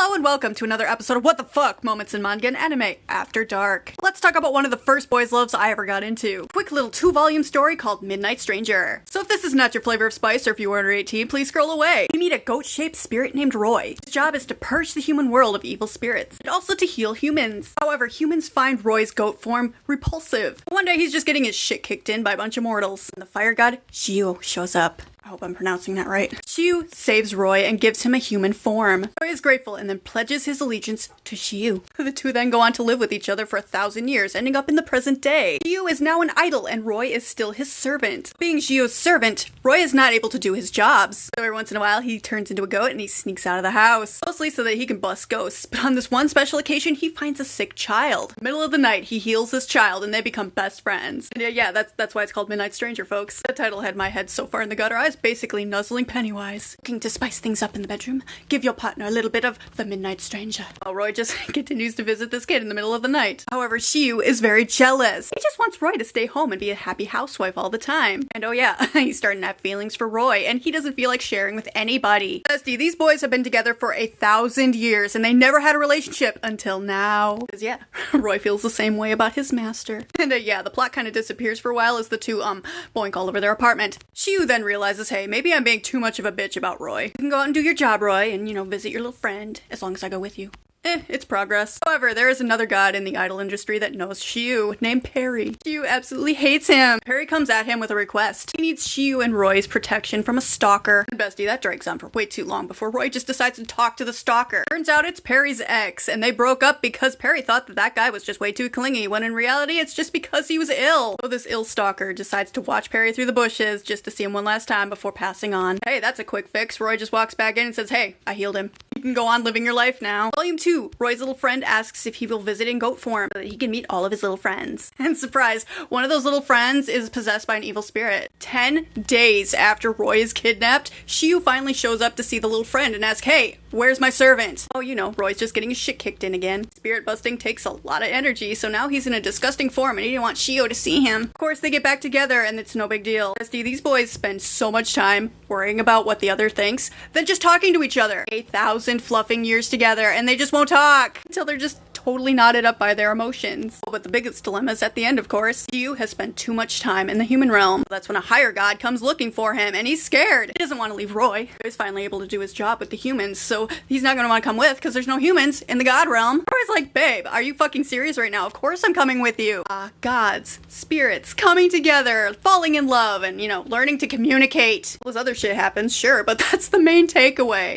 Hello and welcome to another episode of What the Fuck Moments in Manga and Anime After Dark. Let's talk about one of the first boys' loves I ever got into. Quick little 2-volume story called Midnight Stranger. So if this is not your flavor of spice or if you are under 18, please scroll away. We meet a goat-shaped spirit named Roy. His job is to purge the human world of evil spirits and also to heal humans. However, humans find Roy's goat form repulsive. One day he's just getting his shit kicked in by a bunch of mortals. And the fire god, Shio, shows up. I hope I'm pronouncing that right. Shiu saves Roy and gives him a human form. Roy is grateful and then pledges his allegiance to Shiu. The two then go on to live with each other for 1,000 years, ending up in the present day. Shiu is now an idol and Roy is still his servant. Being Shiu's servant, Roy is not able to do his jobs. So every once in a while he turns into a goat and he sneaks out of the house. Mostly so that he can bust ghosts. But on this one special occasion, he finds a sick child. Middle of the night, he heals this child and they become best friends. And yeah, that's why it's called Midnight Stranger, folks. That title had my head so far in the gutter, I was basically nuzzling Pennywise. Looking to spice things up in the bedroom? Give your partner a little bit of the Midnight Stranger. While Roy just continues to visit this kid in the middle of the night. However, Shiu is very jealous. He just wants Roy to stay home and be a happy housewife all the time. And oh yeah, he's starting to have feelings for Roy and he doesn't feel like sharing with anybody. Bestie, these boys have been together for 1,000 years and they never had a relationship until now. Because yeah, Roy feels the same way about his master. And yeah, the plot kind of disappears for a while as the two boink all over their apartment. Shiu then realizes, hey, maybe I'm being too much of a bitch about Roy. You can go out and do your job, Roy, and, visit your little friend, as long as I go with you. It's progress. However, there is another god in the idol industry that knows Shiu, named Perry. Shiu absolutely hates him. Perry comes at him with a request. He needs Shiu and Roy's protection from a stalker. And bestie, that drags on for way too long before Roy just decides to talk to the stalker. Turns out it's Perry's ex, and they broke up because Perry thought that guy was just way too clingy, when in reality it's just because he was ill. So this ill stalker decides to watch Perry through the bushes just to see him one last time before passing on. Hey, that's a quick fix. Roy just walks back in and says, hey, I healed him. You can go on living your life now. Volume 2, Roy's little friend asks if he will visit in goat form so that he can meet all of his little friends. And surprise, one of those little friends is possessed by an evil spirit. 10 days after Roy is kidnapped, Shiu finally shows up to see the little friend and asks, hey, where's my servant? Oh, Roy's just getting his shit kicked in again. Spirit busting takes a lot of energy, so now he's in a disgusting form and he didn't want Shiu to see him. Of course, they get back together and it's no big deal. Bestie, these boys spend so much time worrying about what the other thinks than just talking to each other. 8,000 fluffing years together and they just won't talk until they're just totally knotted up by their emotions. But the biggest dilemma is at the end, of course. Shiu has spent too much time in the human realm. That's when a higher god comes looking for him and he's scared. He doesn't want to leave Roy. He's finally able to do his job with the humans, so he's not going to want to come with because there's no humans in the god realm. Roy's like, babe, are you fucking serious right now? Of course I'm coming with you. Gods, spirits, coming together, falling in love, and, learning to communicate. All this other shit happens, sure, but that's the main takeaway.